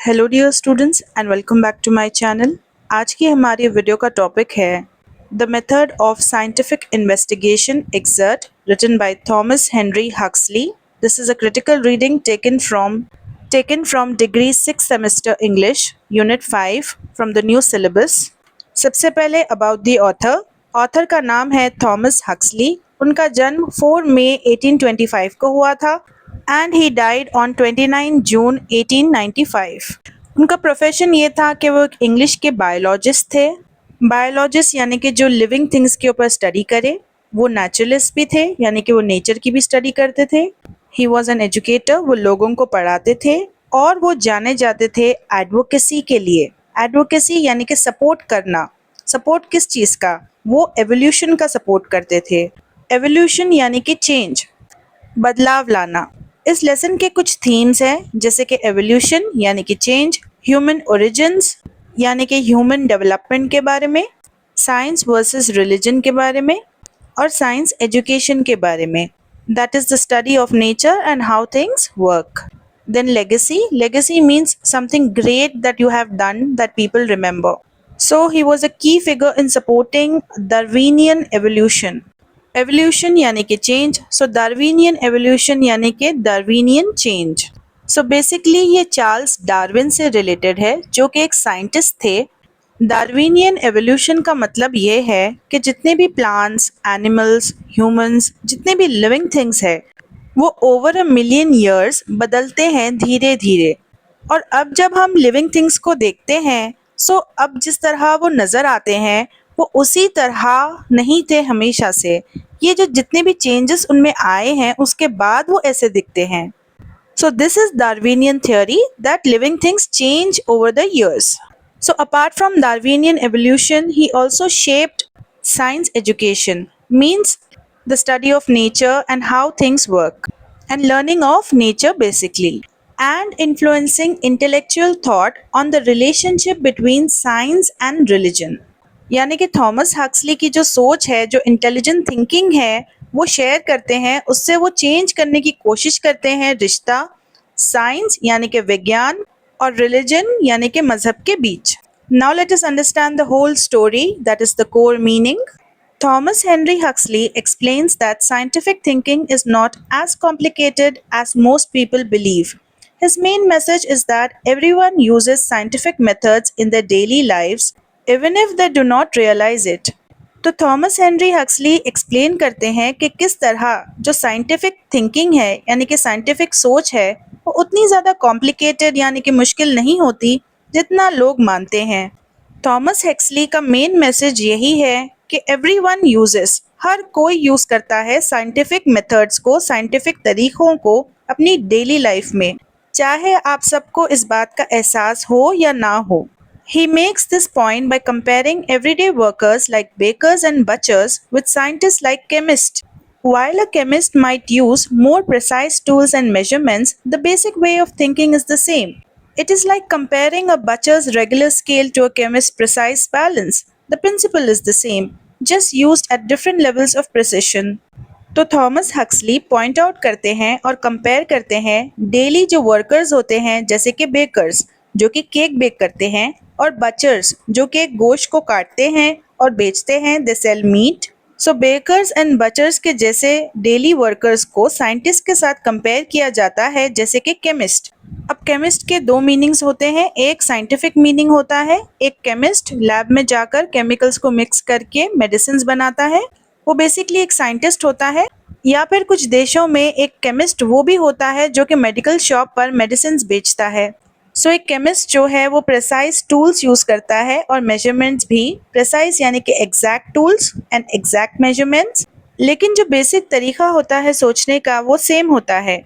Hello dear students and welcome back to my channel. आज की हमारी वीडियो का टॉपिक है the method of scientific investigation excerpt written by Thomas Henry Huxley. This is a critical reading taken from degree 6 semester English unit 5 from the new syllabus. सबसे पहले about the author का नाम है Thomas Huxley. उनका जन्म 4 मई 1825 को हुआ था एंड ही डाइड ऑन 29 जून 1895। उनका प्रोफेशन ये था कि वो एक इंग्लिश के बायोलॉजिस्ट थे। बायोलॉजिस्ट यानी कि जो लिविंग थिंग्स के ऊपर स्टडी करे। वो नेचुरलिस्ट भी थे यानी कि वो नेचर की भी स्टडी करते थे। ही वॉज एन एजुकेटर, वो लोगों को पढ़ाते थे और वो जाने जाते थे एडवोकेसी के लिए। एडवोकेसी यानी कि सपोर्ट करना। सपोर्ट किस चीज़ का? वो एवोल्यूशन का सपोर्ट करते थे। एवोल्यूशन यानी कि चेंज, बदलाव लाना। इस लेसन के कुछ थीम्स हैं जैसे कि एवोल्यूशन यानी कि चेंज, ह्यूमन ओरिजिन्स यानी कि ह्यूमन डेवलपमेंट के बारे में, साइंस वर्सेस रिलीजन के बारे में और साइंस एजुकेशन के बारे में। That is the study of nature and how things work. Then legacy. Legacy means something great that you have done that people remember. So he was a key figure in supporting Darwinian evolution. Evolution यानी कि change, सो Darwinian evolution यानी कि Darwinian change. So basically ये Charles Darwin से related है जो कि एक साइंटिस्ट थे। डार्विनियन एवोल्यूशन का मतलब ये है कि जितने भी प्लांट्स, एनिमल्स, ह्यूमंस, जितने भी लिविंग थिंग्स है वो ओवर अ मिलियन ईयर्स बदलते हैं धीरे धीरे। और अब जब हम लिविंग थिंग्स को देखते हैं सो अब जिस तरह वो नज़र आते हैं वो उसी तरह नहीं थे हमेशा से। ये जो जितने भी चेंजेस उनमें आए हैं उसके बाद वो ऐसे दिखते हैं। So this is Darwinian theory that living things change over the years. So apart from Darwinian evolution, he also shaped science education, means the study of nature and how things work, and learning of nature basically, and influencing intellectual thought on the relationship between science and religion. यानी कि Thomas Huxley की जो सोच है, जो intelligent thinking है, वो share करते हैं, उससे वो चेंज करने की कोशिश करते हैं रिश्ता साइंस यानी कि विज्ञान और रिलीजन यानी कि मजहब के बीच। Now let us understand the whole story, that is the core meaning. Thomas Henry Huxley explains that scientific thinking is not as complicated as most people believe. His main message is that everyone uses scientific methods in their daily lives, even if they do not realize it. तो Thomas Henry Huxley explain करते हैं कि किस तरह जो scientific thinking है यानी कि साइंटिफिक सोच है वो उतनी ज़्यादा कॉम्प्लिकेटेड यानी कि मुश्किल नहीं होती जितना लोग मानते हैं। थॉमस हेक्सली का मेन मैसेज यही है कि एवरीवन यूजेस, हर कोई यूज़ करता है साइंटिफिक मेथड्स को, साइंटिफिक तरीक़ों को अपनी डेली लाइफ में, चाहे आप सबको इस बात का एहसास हो या ना हो। He makes this point by comparing everyday workers like bakers and butchers with scientists like chemists. While a chemist might use more precise tools and measurements, the basic way of thinking is the same. It is like comparing a butcher's regular scale to a chemist's precise balance. The principle is the same, just used at different levels of precision. तो Thomas Huxley point out करते हैं और compare करते हैं daily जो workers होते हैं जैसे कि बेकर्स जो कि केक बेक करते हैं और बचर्स जो कि गोश्त को काटते हैं और बेचते हैं, they sell meat. So bakers and butchers के जैसे डेली वर्कर्स को साइंटिस्ट के साथ कंपेयर किया जाता है जैसे कि केमिस्ट। अब केमिस्ट के दो मीनिंग्स होते हैं, एक साइंटिफिक मीनिंग होता है, एक केमिस्ट लैब में जाकर केमिकल्स को मिक्स करके मेडिसिन बनाता है, वो बेसिकली एक साइंटिस्ट होता है। या फिर कुछ देशों में एक केमिस्ट वो भी होता है जो कि मेडिकल शॉप पर मेडिसिन बेचता है। सो एक केमिस्ट जो है वो प्रेसाइज टूल्स यूज़ करता है और मेजरमेंट्स भी प्रेसाइज यानी कि exact tools and exact measurements, लेकिन जो बेसिक तरीका होता है सोचने का वो सेम होता है।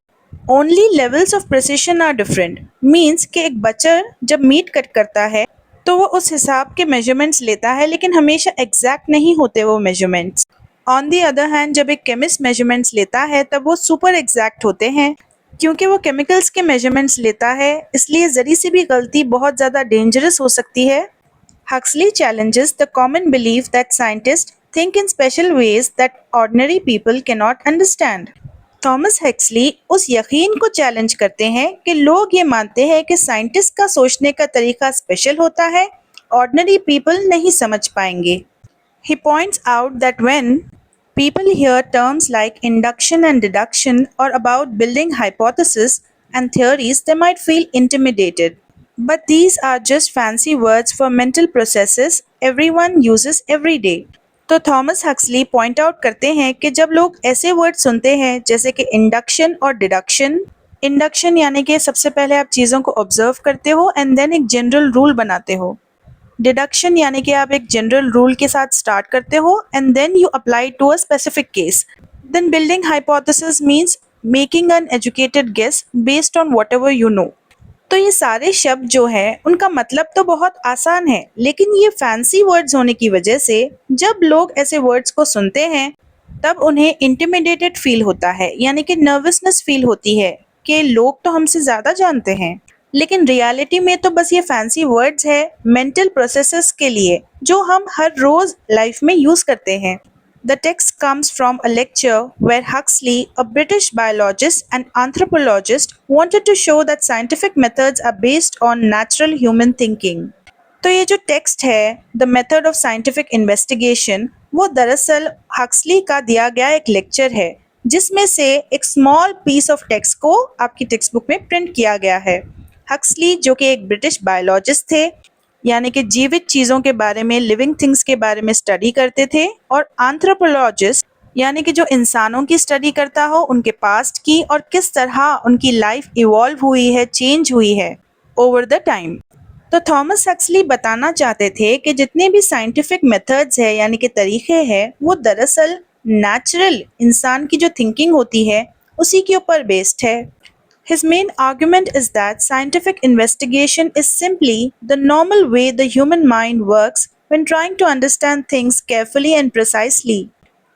Only levels of precision are different, means कि एक बचर जब मीट कट करता है तो वो उस हिसाब के मेजरमेंट्स लेता है लेकिन हमेशा एग्जैक्ट नहीं होते वो measurements. On the other hand जब एक केमिस्ट मेजरमेंट्स लेता है तब वो सुपर एग्जैक्ट होते हैं, क्योंकि वो केमिकल्स के मेजरमेंट्स लेता है, इसलिए ज़री सी भी गलती बहुत ज़्यादा डेंजरस हो सकती है। Huxley challenges the common belief that scientists think in special ways that ordinary people cannot understand. Thomas Huxley उस यकीन को चैलेंज करते हैं कि लोग ये मानते हैं कि साइंटिस्ट का सोचने का तरीका स्पेशल होता है, ऑर्डिनरी पीपल नहीं समझ पाएंगे। He points out that when people hear terms like induction and deduction or about building hypotheses and theories, they might feel intimidated. But these are just fancy words for mental processes everyone uses every day. तो Thomas Huxley point out करते हैं कि जब लोग ऐसे word सुनते हैं जैसे कि इंडक्शन और डिडक्शन, इंडक्शन यानी कि सबसे पहले आप चीज़ों को ऑब्जर्व करते हो एंड देन एक जनरल रूल बनाते हो, डिडक्शन यानी कि आप एक जनरल रूल के साथ स्टार्ट करते हो and then you apply to a specific case, then building hypothesis means making an educated guess based on whatever you know. तो ये सारे शब्द जो हैं उनका मतलब तो बहुत आसान है, लेकिन ये फैंसी वर्ड्स होने की वजह से जब लोग ऐसे वर्ड्स को सुनते हैं तब उन्हें इंटिमिडेटेड फील होता है, यानी कि नर्वसनेस फील होती है कि लोग तो हमसे ज़्यादा जानते हैं, लेकिन रियलिटी में तो बस ये फैंसी वर्ड्स है मेंटल प्रोसेसेस के लिए जो हम हर रोज लाइफ में यूज करते हैं। The text comes from a lecture where Huxley, a British biologist and anthropologist, wanted to show that scientific methods are based on natural human thinking. तो ये जो टेक्स्ट है the method of scientific investigation, वो दरअसल Huxley का दिया गया एक लेक्चर है जिसमें से एक स्मॉल पीस ऑफ टेक्स्ट को आपकी टेक्स्ट बुक में प्रिंट किया गया है। हक्सली जो कि एक ब्रिटिश बायोलॉजिस्ट थे, यानी कि जीवित चीज़ों के बारे में, लिविंग थिंग्स के बारे में स्टडी करते थे, और एंथ्रोपोलॉजिस्ट यानी कि जो इंसानों की स्टडी करता हो, उनके पास्ट की और किस तरह उनकी लाइफ इवॉल्व हुई है, चेंज हुई है ओवर द टाइम। तो थॉमस हक्सली बताना चाहते थे कि जितने भी साइंटिफिक मेथड्स है यानी कि तरीके हैं वो दरअसल नेचुरल इंसान की जो थिंकिंग होती है उसी के ऊपर बेस्ड है। His main argument is that scientific investigation is simply the normal way the human mind works when trying to understand things carefully and precisely.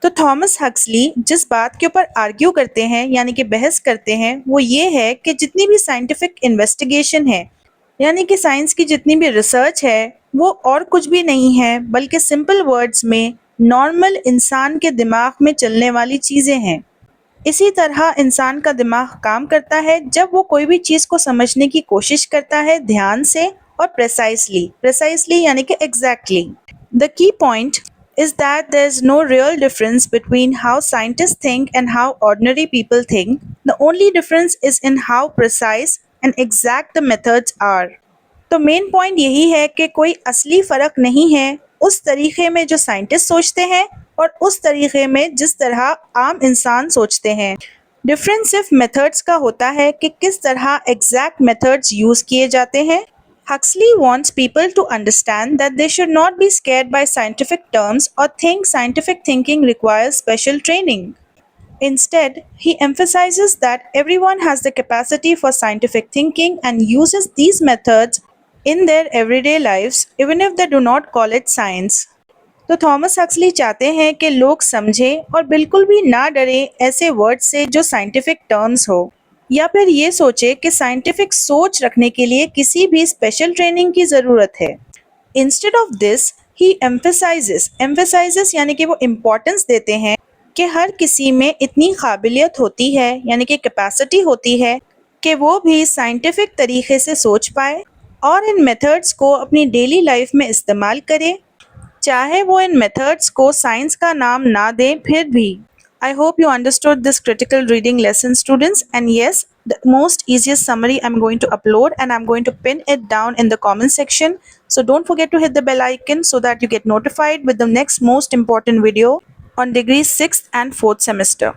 तो थॉमस हक्सली जिस बात के ऊपर आर्ग्यू करते हैं यानी कि बहस करते हैं वो ये है कि जितनी भी साइंटिफिक इन्वेस्टिगेशन है यानी कि साइंस की जितनी भी रिसर्च है वो और कुछ भी नहीं है बल्कि सिंपल वर्ड्स में नॉर्मल इंसान के दिमाग में चलने वाली चीज़ें हैं। इसी तरह इंसान का दिमाग काम करता है जब वो कोई भी चीज़ को समझने की कोशिश करता है ध्यान से और प्रेसाइसली यानी कि exactly. The key point is that there is no real difference between how scientists think and how ordinary people think. The only difference is in how precise and exact the methods are. तो main point यही है कि कोई असली फ़र्क नहीं है उस तरीके में जो साइंटिस्ट सोचते हैं और उस तरीके में जिस तरह आम इंसान सोचते हैं। डिफरेंस सिर्फ मेथड्स का होता है कि किस तरह एग्जैक्ट मेथड्स यूज़ किए जाते हैं। Huxley wants people to understand that they should not be scared by scientific terms or think scientific thinking requires special training. Instead, he emphasizes that everyone has the capacity for scientific thinking and uses these methods in their everyday lives, even if they do not call it science. तो Thomas Huxley चाहते हैं कि लोग समझें और बिल्कुल भी ना डरें ऐसे वर्ड से जो साइंटिफिक टर्म्स हो, या फिर ये सोचे कि साइंटिफिक सोच रखने के लिए किसी भी स्पेशल ट्रेनिंग की ज़रूरत है। Instead of this he emphasises यानी कि वो इम्पोर्टेंस देते हैं कि हर किसी में इतनी काबिलियत होती है यानी कि कैपेसिटी होती है कि वो भी साइंटिफिक तरीके से सोच पाए और इन मेथड्स को अपनी डेली लाइफ में इस्तेमाल करे, चाहे वो इन मेथड्स को साइंस का नाम ना दें फिर भी। I hope you understood this critical reading lesson, students, and yes, the most easiest summary I'm going to upload and I'm going to pin it down in the comment section. So don't forget to hit the bell icon so that you get notified with the next most important video on degree 6th and 4th semester.